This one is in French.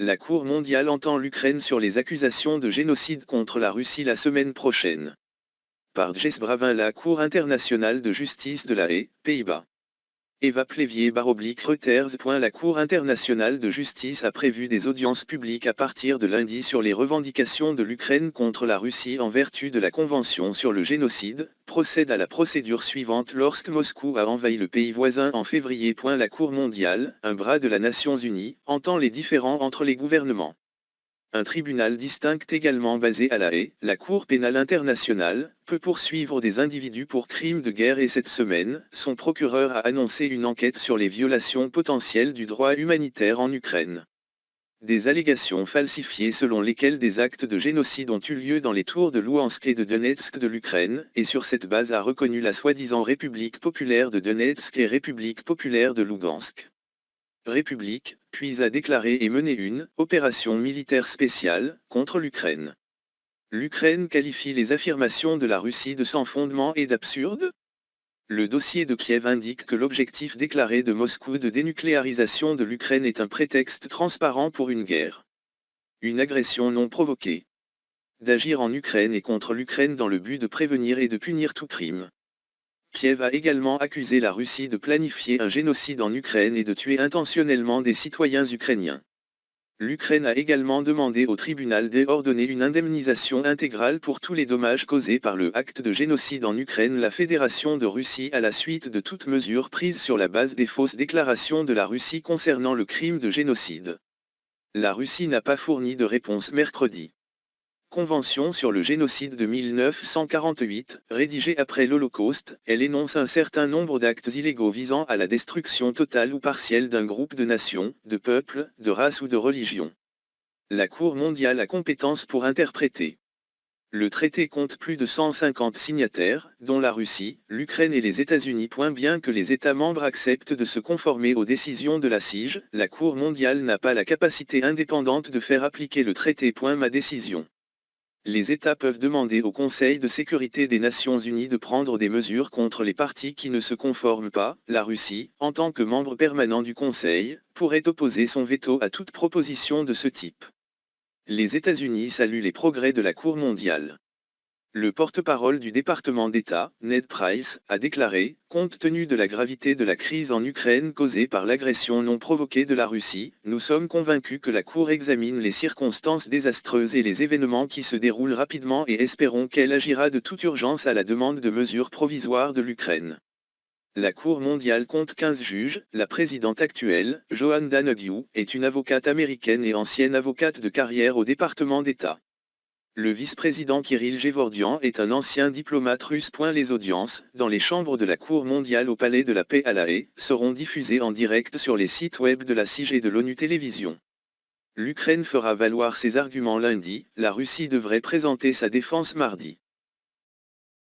La Cour mondiale entend l'Ukraine sur les accusations de génocide contre la Russie la semaine prochaine. Par Jess Bravin, la Cour internationale de justice de La Haye, Pays-Bas. Eva Plevier-Reuters. La Cour internationale de justice a prévu des audiences publiques à partir de lundi sur les revendications de l'Ukraine contre la Russie en vertu de la Convention sur le génocide, procède à la procédure suivante lorsque Moscou a envahi le pays voisin en février. La Cour mondiale, un bras de la Nations unies, entend les différends entre les gouvernements. Un tribunal distinct également basé à La Haye, la Cour pénale internationale, peut poursuivre des individus pour crimes de guerre et cette semaine, son procureur a annoncé une enquête sur les violations potentielles du droit humanitaire en Ukraine. Des allégations falsifiées selon lesquelles des actes de génocide ont eu lieu dans les tours de Louhansk et de Donetsk de l'Ukraine, et sur cette base a reconnu la soi-disant République populaire de Donetsk et République populaire de Lougansk. République, puis a déclaré et mené une « opération militaire spéciale » contre l'Ukraine. L'Ukraine qualifie les affirmations de la Russie de sans fondement et d'absurdes. Le dossier de Kiev indique que l'objectif déclaré de Moscou de dénucléarisation de l'Ukraine est un prétexte transparent pour une guerre. Une agression non provoquée. D'agir en Ukraine et contre l'Ukraine dans le but de prévenir et de punir tout crime. Kiev a également accusé la Russie de planifier un génocide en Ukraine et de tuer intentionnellement des citoyens ukrainiens. L'Ukraine a également demandé au tribunal d'ordonner une indemnisation intégrale pour tous les dommages causés par le acte de génocide en Ukraine. La Fédération de Russie à la suite de toute mesure prise sur la base des fausses déclarations de la Russie concernant le crime de génocide. La Russie n'a pas fourni de réponse mercredi. Convention sur le génocide de 1948, rédigée après l'Holocauste, elle énonce un certain nombre d'actes illégaux visant à la destruction totale ou partielle d'un groupe de nations, de peuples, de races ou de religions. La Cour mondiale a compétence pour interpréter. Le traité compte plus de 150 signataires, dont la Russie, l'Ukraine et les États-Unis. Bien que les États membres acceptent de se conformer aux décisions de la CIJ, la Cour mondiale n'a pas la capacité indépendante de faire appliquer le traité. Ma décision. Les États peuvent demander au Conseil de sécurité des Nations Unies de prendre des mesures contre les partis qui ne se conforment pas. La Russie, en tant que membre permanent du Conseil, pourrait opposer son veto à toute proposition de ce type. Les États-Unis saluent les progrès de la Cour mondiale. Le porte-parole du département d'État, Ned Price, a déclaré, compte tenu de la gravité de la crise en Ukraine causée par l'agression non provoquée de la Russie, nous sommes convaincus que la Cour examine les circonstances désastreuses et les événements qui se déroulent rapidement et espérons qu'elle agira de toute urgence à la demande de mesures provisoires de l'Ukraine. La Cour mondiale compte 15 juges, la présidente actuelle, Joanne Donoghue, est une avocate américaine et ancienne avocate de carrière au département d'État. Le vice-président Kirill Gevorgyan est un ancien diplomate russe. Les audiences, dans les chambres de la Cour mondiale au Palais de la Paix à La Haye, seront diffusées en direct sur les sites web de la CIJ et de l'ONU Télévision. L'Ukraine fera valoir ses arguments lundi, la Russie devrait présenter sa défense mardi.